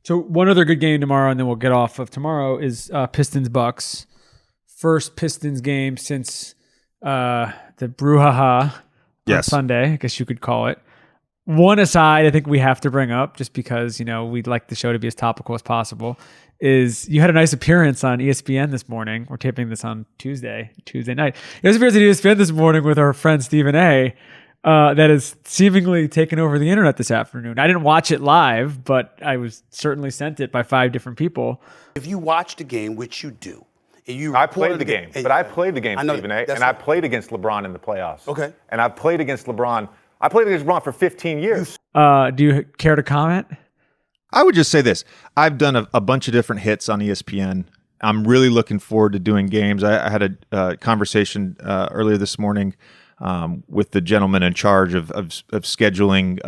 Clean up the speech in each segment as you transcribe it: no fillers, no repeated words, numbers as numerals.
So one other good game tomorrow, and then we'll get off of tomorrow, is Pistons-Bucks. First Pistons game since the brouhaha on Sunday, I guess you could call it. One aside I think we have to bring up, just because, we'd like the show to be as topical as possible, is you had a nice appearance on ESPN this morning. We're taping this on Tuesday night. You had an appearance on ESPN this morning with our friend Stephen A., that has seemingly taken over the internet this afternoon. I didn't watch it live, but I was certainly sent it by 5 different people. If you watched the game, which you do, I played the game, Stephen A., and I played against LeBron in the playoffs. Okay. And I've played against LeBron. I played against LeBron for 15 years. Do you care to comment? I would just say this. I've done a bunch of different hits on ESPN. I'm really looking forward to doing games. I had a conversation earlier this morning with the gentleman in charge of scheduling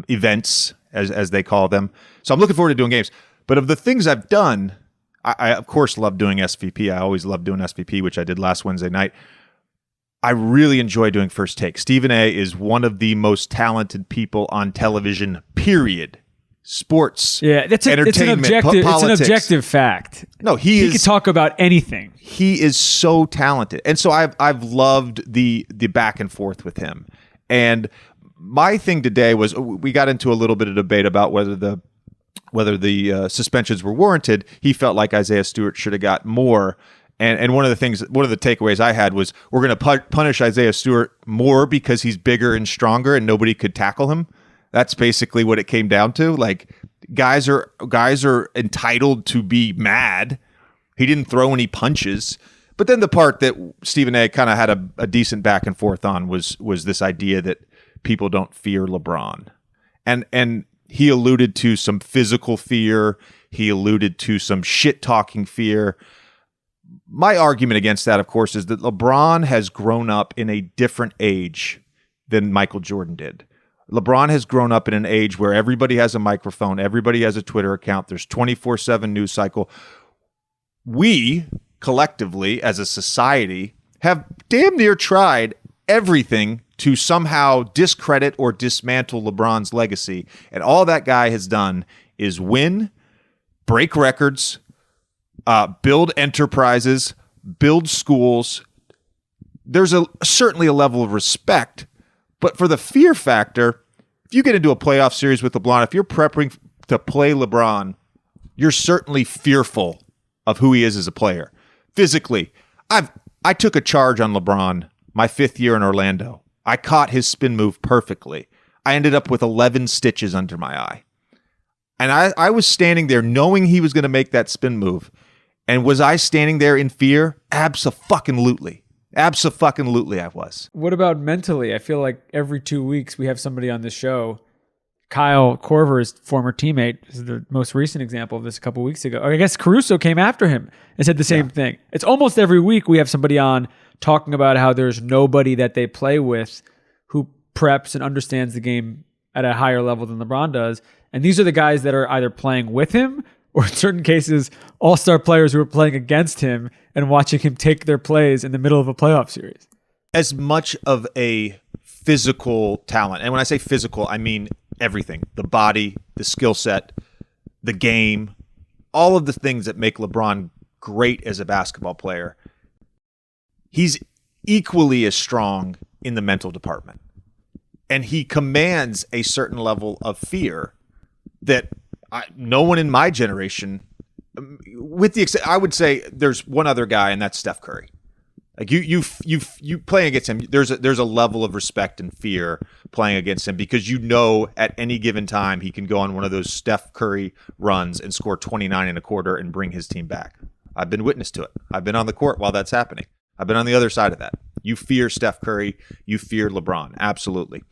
events, as they call them. So I'm looking forward to doing games. But of the things I've done, I of course love doing SVP. I always love doing SVP, which I did last Wednesday night. I really enjoy doing First Take. Stephen A. is one of the most talented people on television, period. Sports, entertainment, it's an objective fact. No, he could talk about anything. He is so talented, and so I've loved the back and forth with him. And my thing today was we got into a little bit of debate about whether the suspensions were warranted. He felt like Isaiah Stewart should have got more. And one of the takeaways I had was we're going to punish Isaiah Stewart more because he's bigger and stronger and nobody could tackle him. That's basically what it came down to. Like, guys are entitled to be mad. He didn't throw any punches. But then the part that Stephen A. kind of had a decent back and forth on was this idea that people don't fear LeBron. And he alluded to some physical fear. He alluded to some shit-talking fear. My argument against that, of course, is that LeBron has grown up in a different age than Michael Jordan did. LeBron has grown up in an age where everybody has a microphone, everybody has a Twitter account, there's 24/7 news cycle. We, collectively, as a society, have damn near tried everything to somehow discredit or dismantle LeBron's legacy. And all that guy has done is win, break records, build enterprises, build schools. There's certainly a level of respect, but for the fear factor, if you get into a playoff series with LeBron, if you're prepping to play LeBron, you're certainly fearful of who he is as a player. Physically, I took a charge on LeBron my 5th year in Orlando. I caught his spin move perfectly. I ended up with 11 stitches under my eye. And I was standing there knowing he was going to make that spin move. And was I standing there in fear? Abso-fucking-lutely. Abso-fucking-lutely I was. What about mentally? I feel like every 2 weeks we have somebody on this show. Kyle Korver's former teammate is the most recent example of this a couple weeks ago. I guess Caruso came after him and said the same thing. It's almost every week we have somebody on talking about how there's nobody that they play with who preps and understands the game at a higher level than LeBron does. And these are the guys that are either playing with him or in certain cases, all-star players who are playing against him and watching him take their plays in the middle of a playoff series. As much of a physical talent, and when I say physical, I mean everything. The body, the skill set, the game, all of the things that make LeBron great as a basketball player. He's equally as strong in the mental department. And he commands a certain level of fear that no one in my generation, with the exception, I would say there's one other guy, and that's Steph Curry. Like you playing against him, there's a level of respect and fear playing against him because you know at any given time he can go on one of those Steph Curry runs and score 29 and a quarter and bring his team back. I've been witness to it. I've been on the court while that's happening. I've been on the other side of that. You fear Steph Curry. You fear LeBron. Absolutely.